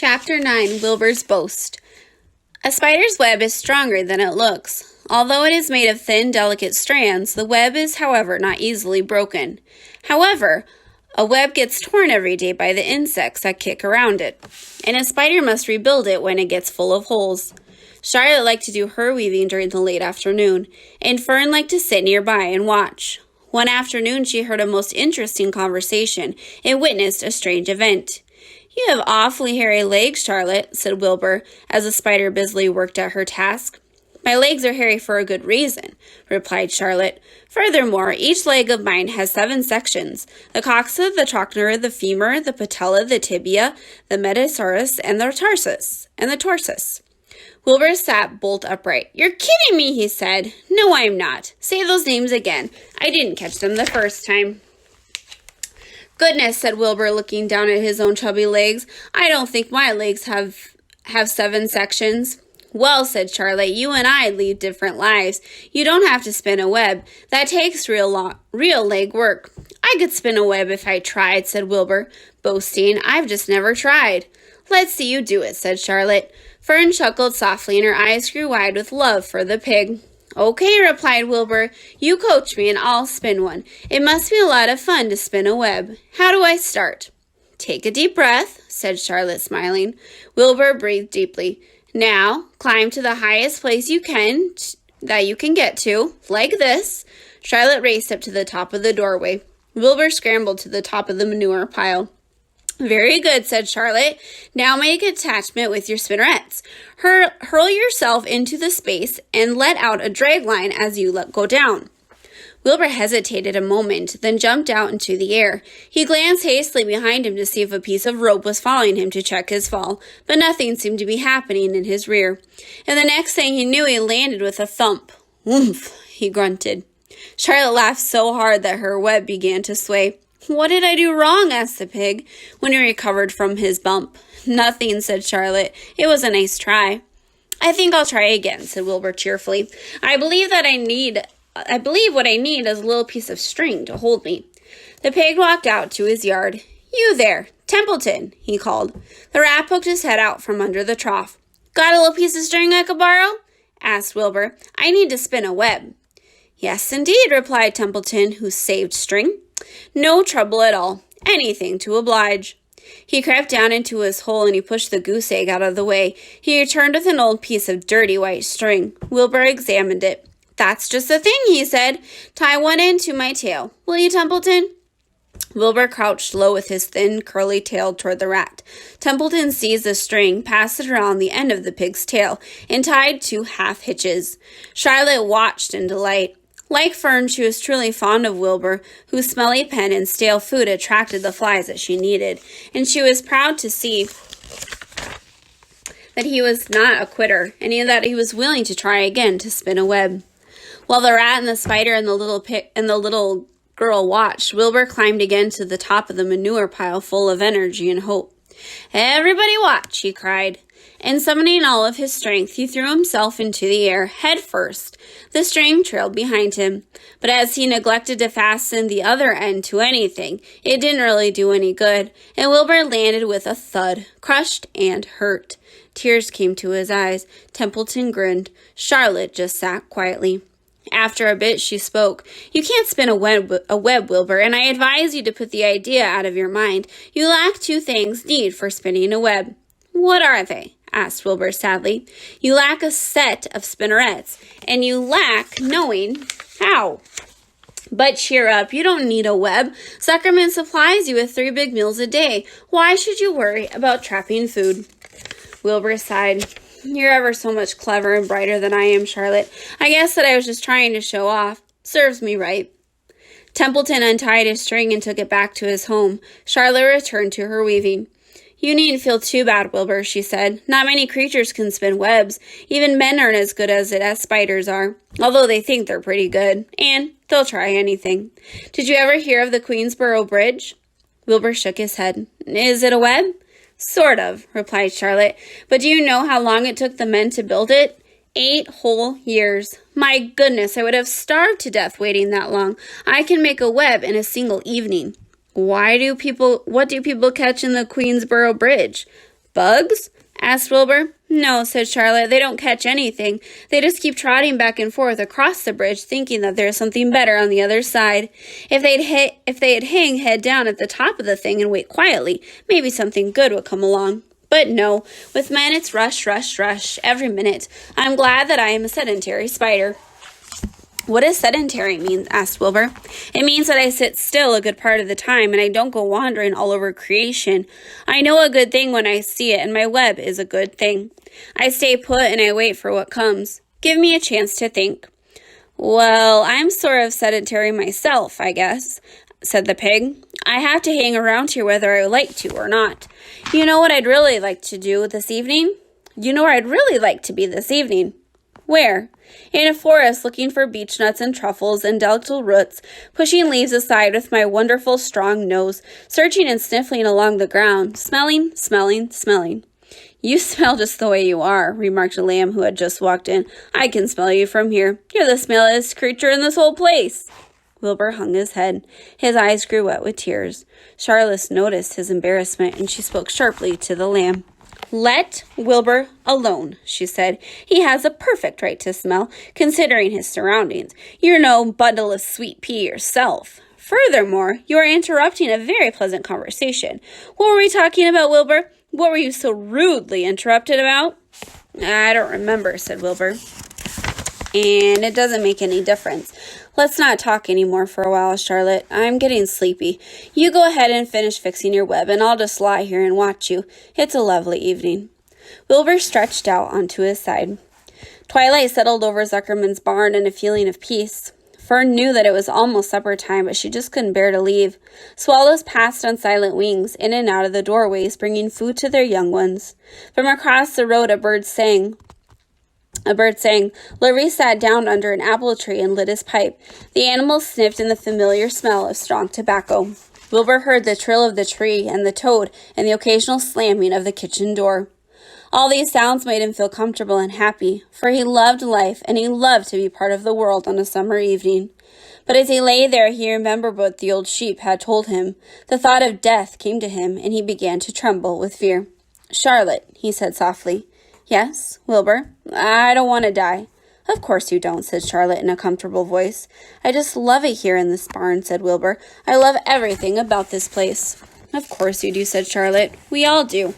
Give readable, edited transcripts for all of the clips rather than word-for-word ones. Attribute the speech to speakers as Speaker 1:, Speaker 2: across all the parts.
Speaker 1: Chapter 9, Wilbur's Boast. A spider's web is stronger than it looks. Although it is made of thin, delicate strands, the web is, however, not easily broken. However, a web gets torn every day by the insects that kick around it, and a spider must rebuild it when it gets full of holes. Charlotte liked to do her weaving during the late afternoon, and Fern liked to sit nearby and watch. One afternoon she heard a most interesting conversation and witnessed a strange event. "You have awfully hairy legs, Charlotte," said Wilbur, as the spider busily worked at her task. "My legs are hairy for a good reason," replied Charlotte. "Furthermore, each leg of mine has 7 sections: the coxa, the trochlear, the femur, the patella, the tibia, the metatarsus, and the torsus. Wilbur sat bolt upright. "You're kidding me," he said. "No, I'm not. Say those names again. I didn't catch them the first time." "Goodness," said Wilbur, looking down at his own chubby legs. "I don't think my legs have 7 sections." "Well," said Charlotte, "you and I lead different lives. You don't have to spin a web. That takes real leg work." "I could spin a web if I tried," said Wilbur, boasting. "I've just never tried." "Let's see you do it," said Charlotte. Fern chuckled softly, and her eyes grew wide with love for the pig. "Okay," replied Wilbur. "You coach me, and I'll spin one. It must be a lot of fun to spin a web. How do I start?" "Take a deep breath," said Charlotte, smiling. Wilbur breathed deeply. "Now, climb to the highest place you can get to, like this." Charlotte raced up to the top of the doorway. Wilbur scrambled to the top of the manure pile. "Very good," said Charlotte. "Now make attachment with your spinnerets. Hurl yourself into the space and let out a drag line as you go down." Wilbur hesitated a moment, then jumped out into the air. He glanced hastily behind him to see if a piece of rope was following him to check his fall, but nothing seemed to be happening in his rear. And the next thing he knew, he landed with a thump. "Oomph," he grunted. Charlotte laughed so hard that her web began to sway. "What did I do wrong?" asked the pig, when he recovered from his bump. "Nothing," said Charlotte. "It was a nice try." "I think I'll try again," said Wilbur cheerfully. I believe what I need is a little piece of string to hold me." The pig walked out to his yard. "You there, Templeton," he called. The rat poked his head out from under the trough. "Got a little piece of string I could borrow?" asked Wilbur. "I need to spin a web." "Yes, indeed," replied Templeton, who saved string. "No trouble at all. Anything to oblige." He crept down into his hole and he pushed the goose egg out of the way. He returned with an old piece of dirty white string. Wilbur examined it. "That's just the thing," he said. "Tie one end to my tail. Will you, Templeton?" Wilbur crouched low with his thin, curly tail toward the rat. Templeton seized the string, passed it around the end of the pig's tail, and tied 2 half hitches. Charlotte watched in delight. Like Fern, she was truly fond of Wilbur, whose smelly pen and stale food attracted the flies that she needed, and she was proud to see that he was not a quitter, and that he was willing to try again to spin a web. While the rat and the spider and the little girl watched, Wilbur climbed again to the top of the manure pile, full of energy and hope. "Everybody watch," he cried. And summoning all of his strength, he threw himself into the air, head first. The string trailed behind him. But as he neglected to fasten the other end to anything, it didn't really do any good, and Wilbur landed with a thud, crushed and hurt. Tears came to his eyes. Templeton grinned. Charlotte just sat quietly. After a bit, she spoke. "You can't spin a web, Wilbur, and I advise you to put the idea out of your mind. You lack 2 things needed for spinning a web." "What are they?" asked Wilbur sadly. "You lack a set of spinnerets, and you lack knowing how. But cheer up, you don't need a web. Zuckerman supplies you with 3 big meals a day. Why should you worry about trapping food?" Wilbur sighed. "You're ever so much clever and brighter than I am, Charlotte. I guess that I was just trying to show off. Serves me right." Templeton untied his string and took it back to his home. Charlotte returned to her weaving. "You needn't feel too bad, Wilbur," she said. "Not many creatures can spin webs. Even men aren't as good at it as spiders are, although they think they're pretty good, and they'll try anything. Did you ever hear of the Queensboro Bridge?" Wilbur shook his head. "Is it a web?" "Sort of," replied Charlotte. "But do you know how long it took the men to build it? 8 whole years. My goodness, I would have starved to death waiting that long. I can make a web in a single evening." What do people catch in the Queensboro Bridge?" Bugs? Asked Wilbur. No, said Charlotte. They don't catch anything. They just keep trotting back and forth across the bridge, thinking that there's something better on the other side. If they'd hang head down at the top of the thing and wait quietly, maybe something good would come along. But no, with men it's rush, rush, rush, every minute. I'm glad that I am a sedentary spider. What does sedentary mean? Asked Wilbur. It means that I sit still a good part of the time and I don't go wandering all over creation. I know a good thing when I see it, and my web is a good thing. I stay put and I wait for what comes. Give me a chance to think. Well, I'm sort of sedentary myself, I guess, said the pig. I have to hang around here whether I like to or not. You know what I'd really like to do this evening? You know where I'd really like to be this evening? Where? In a forest, looking for beech nuts and truffles and delicate roots, pushing leaves aside with my wonderful strong nose, searching and sniffling along the ground, smelling, smelling, smelling. You smell just the way you are, remarked a lamb who had just walked in. I can smell you from here. You're the smelliest creature in this whole place. Wilbur hung his head. His eyes grew wet with tears. Charlotte noticed his embarrassment, and she spoke sharply to the lamb. Let Wilbur alone, she said. He has a perfect right to smell, considering his surroundings. You're no bundle of sweet pea yourself. Furthermore, you are interrupting a very pleasant conversation. What were we talking about, Wilbur? What were you so rudely interrupted about? I don't remember, said Wilbur. And it doesn't make any difference. Let's not talk anymore for a while, Charlotte. I'm getting sleepy. You go ahead and finish fixing your web, and I'll just lie here and watch you. It's a lovely evening. Wilbur stretched out onto his side. Twilight settled over Zuckerman's barn and a feeling of peace. Fern knew that it was almost supper time, but she just couldn't bear to leave. Swallows passed on silent wings, in and out of the doorways, bringing food to their young ones. From across the road, a bird sang. Larry sat down under an apple tree and lit his pipe. The animal sniffed in the familiar smell of strong tobacco. Wilbur heard the trill of the tree and the toad and the occasional slamming of the kitchen door. All these sounds made him feel comfortable and happy, for he loved life and he loved to be part of the world on a summer evening. But as he lay there, he remembered what the old sheep had told him. The thought of death came to him, and he began to tremble with fear. Charlotte, he said softly. Yes, Wilbur, I don't want to die. Of course you don't, said Charlotte in a comfortable voice. I just love it here in this barn, said Wilbur. I love everything about this place. Of course you do, said Charlotte. We all do.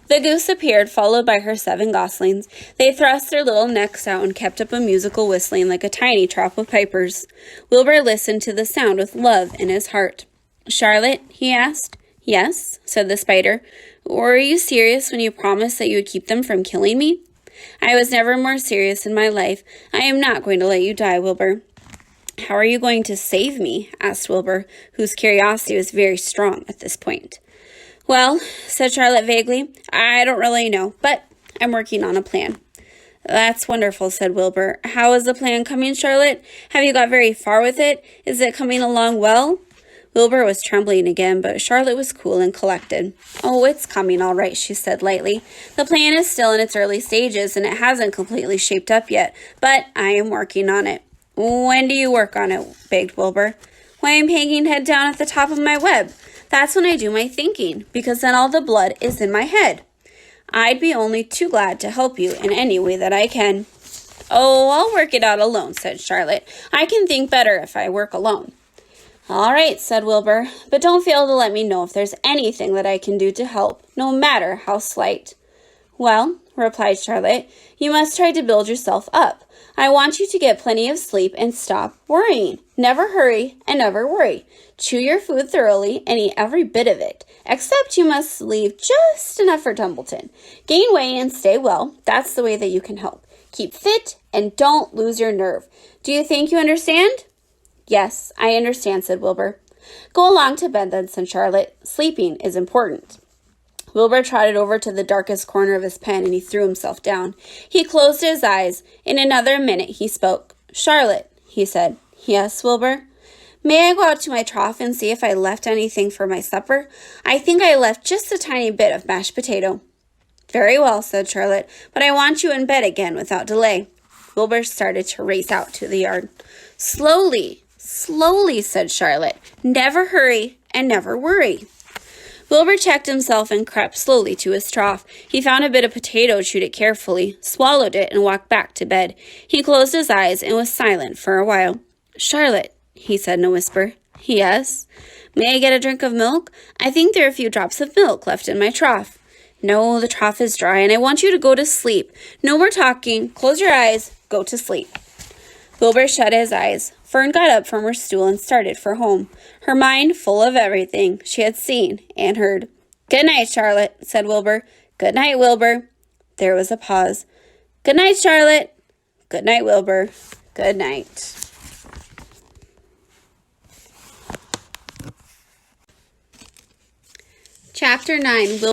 Speaker 1: The goose appeared, followed by her 7 goslings. They thrust their little necks out and kept up a musical whistling like a tiny troop of pipers. Wilbur listened to the sound with love in his heart. Charlotte, he asked. Yes, said the spider. Were you serious when you promised that you would keep them from killing me? I was never more serious in my life. I am not going to let you die, Wilbur. How are you going to save me? Asked Wilbur, whose curiosity was very strong at this point. Well, said Charlotte vaguely, I don't really know, but I'm working on a plan. That's wonderful, said Wilbur. How is the plan coming, Charlotte? Have you got very far with it? Is it coming along well? Wilbur was trembling again, but Charlotte was cool and collected. Oh, it's coming all right, she said lightly. The plan is still in its early stages, and it hasn't completely shaped up yet, but I am working on it. When do you work on it? Begged Wilbur. When I'm hanging head down at the top of my web. That's when I do my thinking, because then all the blood is in my head. I'd be only too glad to help you in any way that I can. Oh, I'll work it out alone, said Charlotte. I can think better if I work alone. All right, said Wilbur, but don't fail to let me know if there's anything that I can do to help, no matter how slight. Well, replied Charlotte, you must try to build yourself up. I want you to get plenty of sleep and stop worrying. Never hurry and never worry. Chew your food thoroughly and eat every bit of it, except you must leave just enough for Templeton. Gain weight and stay well. That's the way that you can help. Keep fit and don't lose your nerve. Do you think you understand? Yes, I understand, said Wilbur. Go along to bed then, said Charlotte. Sleeping is important. Wilbur trotted over to the darkest corner of his pen and he threw himself down. He closed his eyes. In another minute he spoke. Charlotte, he said. Yes, Wilbur? May I go out to my trough and see if I left anything for my supper? I think I left just a tiny bit of mashed potato. Very well, said Charlotte, but I want you in bed again without delay. Wilbur started to race out to the yard. Slowly, said Charlotte. Never hurry and never worry. Wilbur checked himself and crept slowly to his trough. He found a bit of potato, chewed it carefully, swallowed it, and walked back to bed. He closed his eyes and was silent for a while. "Charlotte," he said in a whisper. "Yes?" "May I get a drink of milk? I think there are a few drops of milk left in my trough." "No, the trough is dry, and I want you to go to sleep. No more talking. Close your eyes. Go to sleep." Wilbur shut his eyes. Fern got up from her stool and started for home, her mind full of everything she had seen and heard. "Good night, Charlotte," said Wilbur. "Good night, Wilbur." There was a pause. "Good night, Charlotte." "Good night, Wilbur." "Good night." Chapter 9.